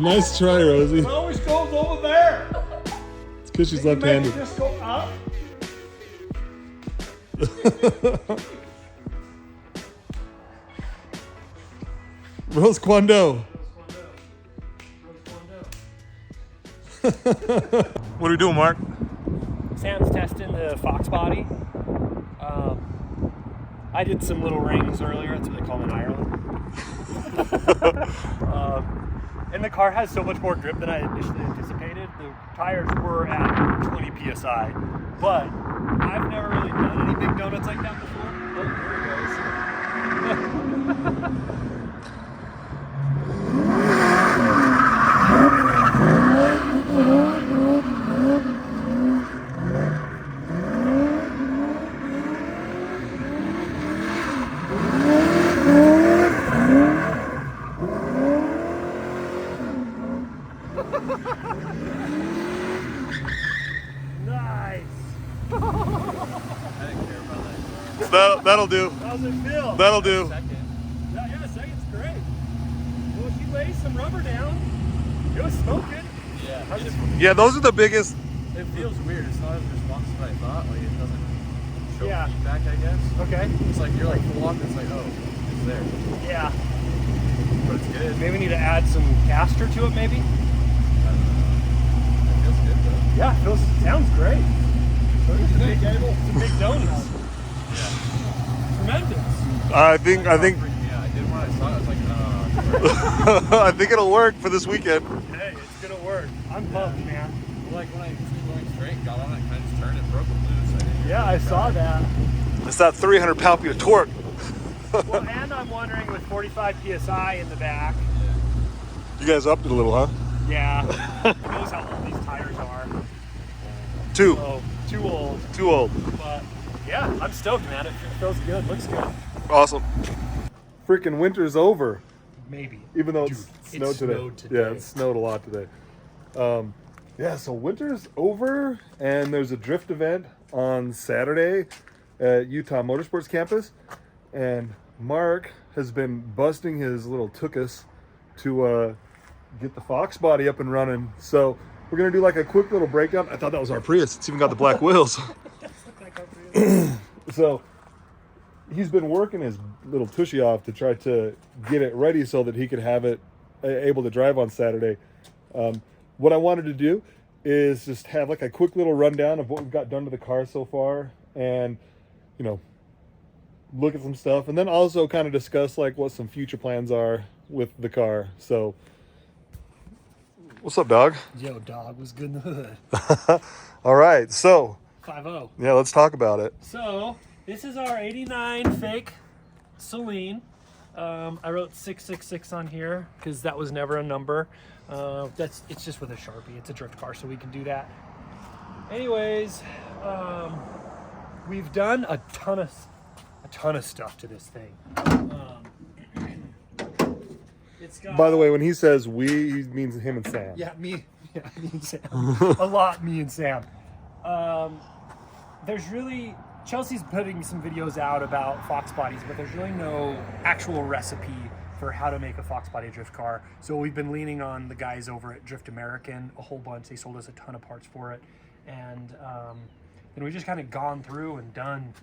Nice try, Rosie. It always goes over there. It's because she's left-handed. Just go up. Rose Kwando. What are we doing, Mark? Sam's testing the Foxbody. I did some little rings earlier. That's what they call them in Ireland. And the car has so much more grip than I initially anticipated. The tires were at 20 psi, but I've never really done any big donuts like that before. Oh, there it goes. Nice. I didn't care about that. That'll do. How's it feel? That'll do. Yeah, second's great. Well, she laid some rubber down. It was smoking. Yeah. How's it? Yeah, those are the biggest. It feels weird. It's not as responsive as I thought. Like it doesn't show Yeah. feedback, I guess. Okay. It's like you're like full on. It's like oh, it's there. Yeah. But it's good. Maybe we need to add some caster to it, maybe? I don't know. It feels good though. Yeah, it sounds great. It's a big donut. Yeah. Tremendous. I think. Yeah, I did when I saw it. I was like, I think it'll work for this weekend. Hey, it's gonna work. I'm pumped, man. like when I was going straight, got on it, kind of just turned it, broke it loose. Yeah, I saw that. It's that 300 pound-feet of torque. Well, and I'm wondering with 45 psi in the back. You guys upped it a little, huh? Yeah. Who knows how old these tires are? Two. Oh, too old. Too old. But yeah, I'm stoked, man. It feels good. Looks good. Awesome. Freaking winter's over. Maybe. Even though Dude, it snowed today. today. Yeah, it snowed a lot today. Yeah, so winter's over, and there's a drift event on Saturday at Utah Motorsports Campus, and Mark has been busting his little tuchus to get the Foxbody up and running. So we're gonna do like a quick little breakdown. I thought that was our Prius. It's even got the black wheels. So he's been working his little tushy off to try to get it ready so that he could have it able to drive on Saturday. What I wanted to do is just have like a quick little rundown of what we've got done to the car so far, and you know, look at some stuff, and then also kind of discuss like what some future plans are with the car. So what's up, dog? Yo, dog was good in the hood. All right, so 5-0. yeah, let's talk about it. So this is our 89 fake Celine. I wrote 666 on here because that was never a number. It's just with a Sharpie. It's a drift car, so we can do that. Anyways, we've done a ton of stuff to this thing. It's got, By the way, when he says we, he means him and Sam. me and Sam. A lot, me and Sam. There's really, Chelsea's putting some videos out about Fox bodies, but there's really no actual recipe for how to make a Fox body drift car. So we've been leaning on the guys over at Drift American a whole bunch. They sold us a ton of parts for it. And then we just kind of gone through and done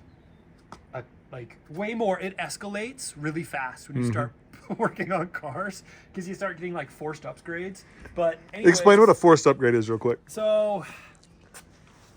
like way more. It escalates really fast when you start working on cars because you start getting like forced upgrades. But anyways, Explain what a forced upgrade is real quick. so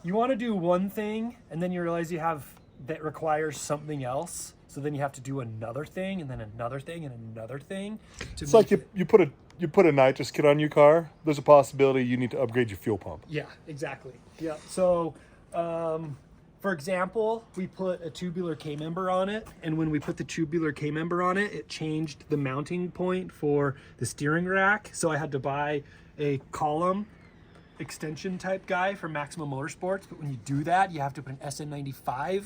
you want to do one thing and then you realize you have that requires something else. So then you have to do another thing and then another thing and another thing. It's like you put a nitrous kit on your car. There's a possibility you need to upgrade your fuel pump. Yeah, exactly. Yeah. So, for example, we put a tubular K-member on it, and when we put the tubular K-member on it, it changed the mounting point for the steering rack. So I had to buy a column extension type guy from Maximum Motorsports. But when you do that, you have to put an SN95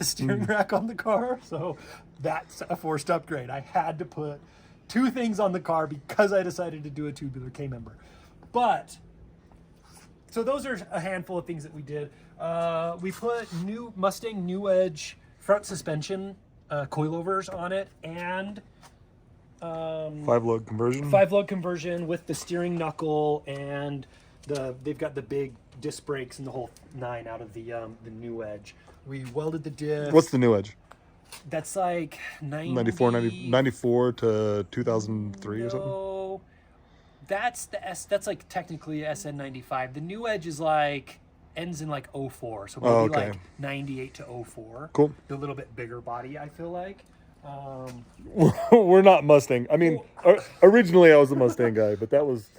steering rack on the car. So that's a forced upgrade. I had to put two things on the car because I decided to do a tubular K-member. But so those are a handful of things that we did. We put new Mustang New Edge front suspension coilovers on it, and 5-lug conversion. 5-lug conversion with the steering knuckle, and they've got the big disc brakes and the whole 9 out of the new edge. We welded the disc. What's the new edge? That's like 94 to 2003 or something? No, that's the that's like technically SN95. The new edge is like ends in like 04, so maybe okay. like 98 to 04. Cool. A little bit bigger body, I feel like. We're not Mustang. I mean, originally I was a Mustang guy, but that was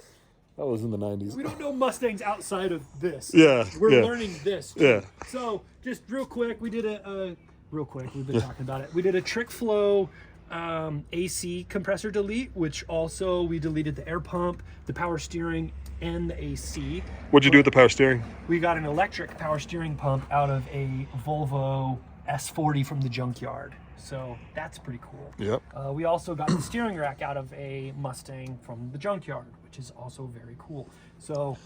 in the 90s. We don't know Mustangs outside of this. Yeah, We're yeah. learning this. Too. Yeah. So just real quick, we did real quick, we've been talking about it. We did a trick flow AC compressor delete, which also we deleted the air pump, the power steering, and the AC. What'd you do with the power steering? We got an electric power steering pump out of a Volvo S40 from the junkyard. So that's pretty cool. Yep. We also got the steering rack out of a Mustang from the junkyard, which is also very cool. So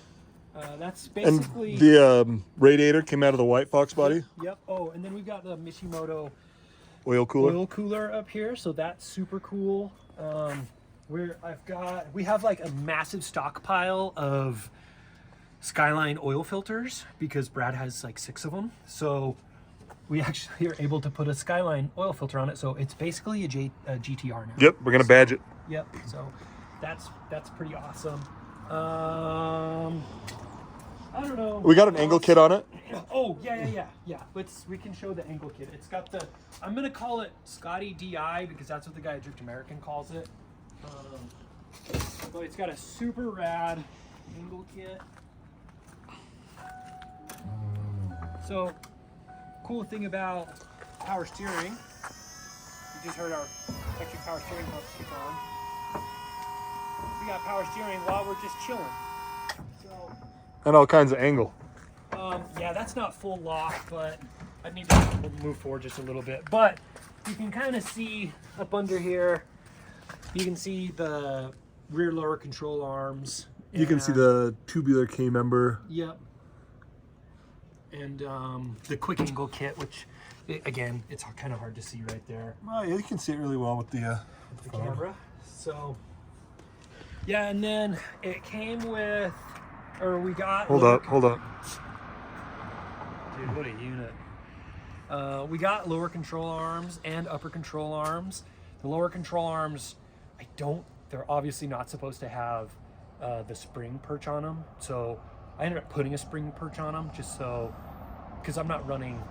that's basically... And the radiator came out of the white Foxbody Yep. Oh, and then we've got the Mishimoto oil cooler. oil cooler up here, so that's super cool. We have like a massive stockpile of Skyline oil filters because Brad has like 6 of them. So we actually are able to put a Skyline oil filter on it, so it's basically a GTR now. Yep, we're gonna badge it. Yep. So that's pretty awesome. I don't know. We got an angle kit on it. Oh yeah. We can show the angle kit. It's got the. I'm gonna call it Scotty DI because that's what the guy at Drift American calls it. But it's got a super rad angle kit. So, cool thing about power steering. You just heard our electric power steering pump kick on. We got power steering while we're just chilling. So. And all kinds of angle. Yeah, that's not full lock, but I need to move forward just a little bit. But you can kind of see up under here, you can see the rear lower control arms. You can see the tubular K-member. Yep. And the quick angle kit, which, again, it's kind of hard to see right there. Oh, yeah, you can see it really well with the camera. So, yeah, and then it came with, or we got... Hold up. Dude, what a unit. We got lower control arms and upper control arms. The lower control arms, they're obviously not supposed to have the spring perch on them. So I ended up putting a spring perch on them just so, because I'm not running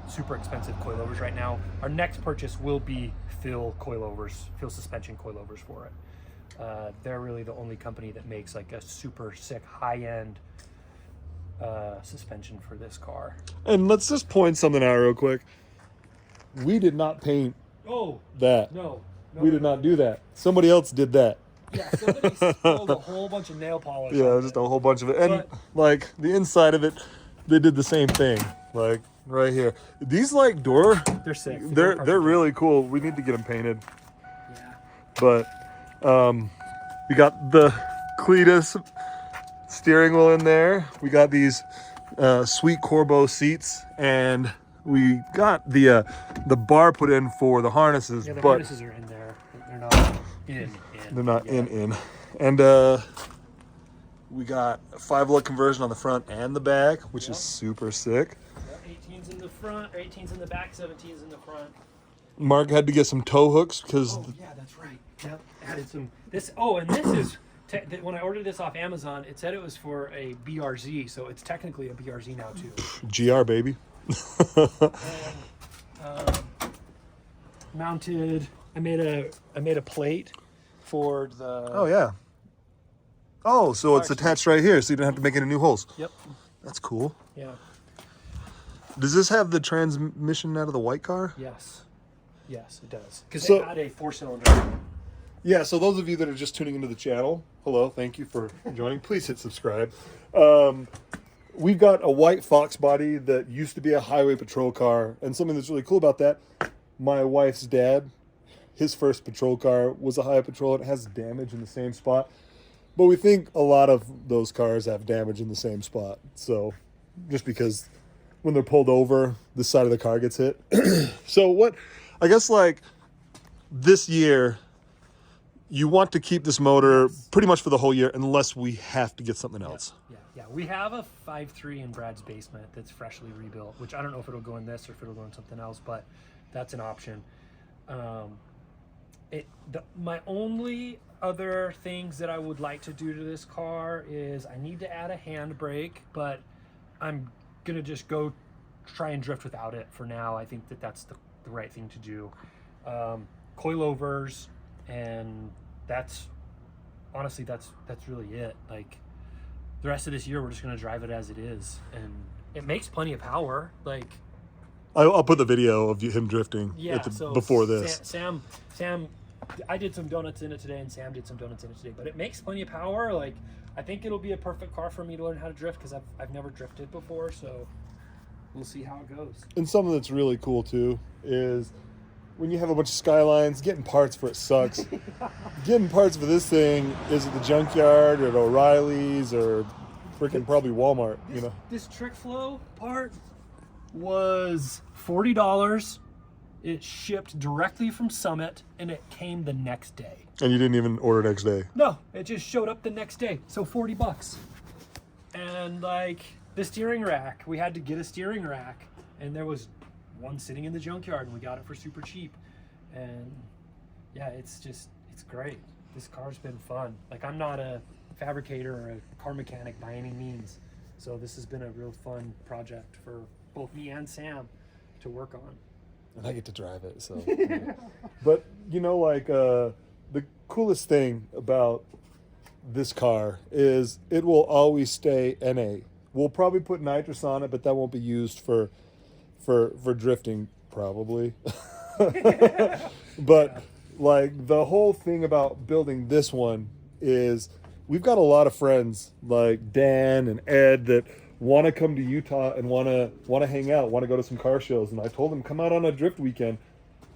super expensive coilovers right now. Our next purchase will be Phil suspension coilovers for it. They're really the only company that makes like a super sick high-end suspension for this car. And let's just point something out real quick. We did not paint that. No. We did not do that. Somebody else did that. Yeah, somebody spilled a whole bunch of nail polish. Yeah, just a whole bunch of it. And like the inside of it, they did the same thing. Like right here. These like they're sick. They're really cool. We need to get them painted. Yeah. But we got the Cletus steering wheel in there. We got these sweet Corbeau seats, and we got the bar put in for the harnesses. Yeah, the but harnesses are in there. They're not in. They're not in. And we got a 5-lug conversion on the front and the back, which is super sick. 18's in the front, 18's in the back, 17's in the front. Mark had to get some tow hooks because. Oh yeah, that's right. Yep, added some. And this is. When I ordered this off Amazon, it said it was for a BRZ, so it's technically a BRZ now too. GR baby. And, mounted. I made a plate for the. Oh yeah. Oh, so it's attached right here, so you don't have to make any new holes. Yep. That's cool. Yeah. Does this have the transmission out of the white car? Yes, it does. Because So- it had a 4-cylinder. Yeah, so those of you that are just tuning into the channel, hello, thank you for joining. Please hit subscribe. We've got a white Foxbody that used to be a highway patrol car, and something that's really cool about that, my wife's dad, his first patrol car was a highway patrol, and it has damage in the same spot. But we think a lot of those cars have damage in the same spot. So, just because when they're pulled over, this side of the car gets hit. So I guess like this year, you want to keep this motor pretty much for the whole year unless we have to get something else. Yeah. We have a 5.3 in Brad's basement that's freshly rebuilt, which I don't know if it'll go in this or if it'll go in something else, but that's an option. My only other things that I would like to do to this car is I need to add a handbrake, but I'm gonna just go try and drift without it for now. I think that's the right thing to do. Coilovers, and that's honestly that's really it. Like the rest of this year, we're just gonna drive it as it is, and it makes plenty of power. Like I'll put the video of him drifting before this. Sam, I did some donuts in it today, and Sam did some donuts in it today. But it makes plenty of power. Like I think it'll be a perfect car for me to learn how to drift because I've never drifted before. So we'll see how it goes. And something that's really cool too is when you have a bunch of Skylines, getting parts for it sucks. Getting parts for this thing is at the junkyard or at O'Reilly's or freaking probably Walmart. This trick flow part was $40. It shipped directly from Summit, and it came the next day. And you didn't even order next day? No, it just showed up the next day. So $40. And like the steering rack, we had to get a steering rack, and there was one sitting in the junkyard, and we got it for super cheap. And yeah, it's great. This car's been fun. Like I'm not a fabricator or a car mechanic by any means, so this has been a real fun project for both me and Sam to work on. And I get to drive it, so. But the coolest thing about this car is it will always stay NA. We'll probably put nitrous on it, but that won't be used for drifting probably. But like the whole thing about building this one is we've got a lot of friends like Dan and Ed that want to come to Utah and want to hang out, want to go to some car shows. And I told them, come out on a drift weekend.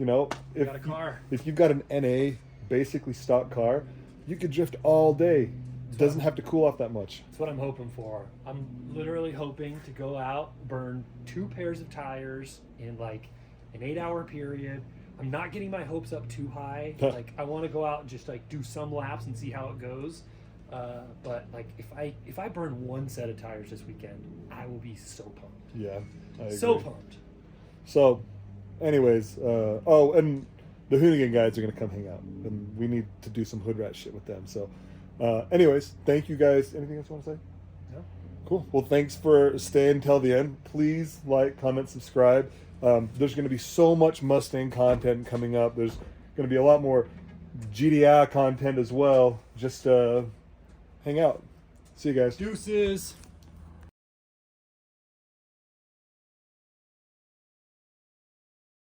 If you've got an NA, basically stock car, you could drift all day. It doesn't have to cool off that much. That's what I'm hoping for. I'm literally hoping to go out, burn 2 pairs of tires in like an 8-hour period. I'm not getting my hopes up too high. Like I want to go out and just like do some laps and see how it goes. But like if I burn 1 set of tires this weekend, I will be so pumped. Yeah, I agree. So pumped. So, anyways, and the Hoonigan guys are gonna come hang out, and we need to do some hood rat shit with them. So, anyways, thank you guys. Anything else you want to say? No. Cool. Well, thanks for staying till the end. Please like, comment, subscribe. There's going to be so much Mustang content coming up. There's going to be a lot more GDI content as well. Just hang out. See you guys. Deuces.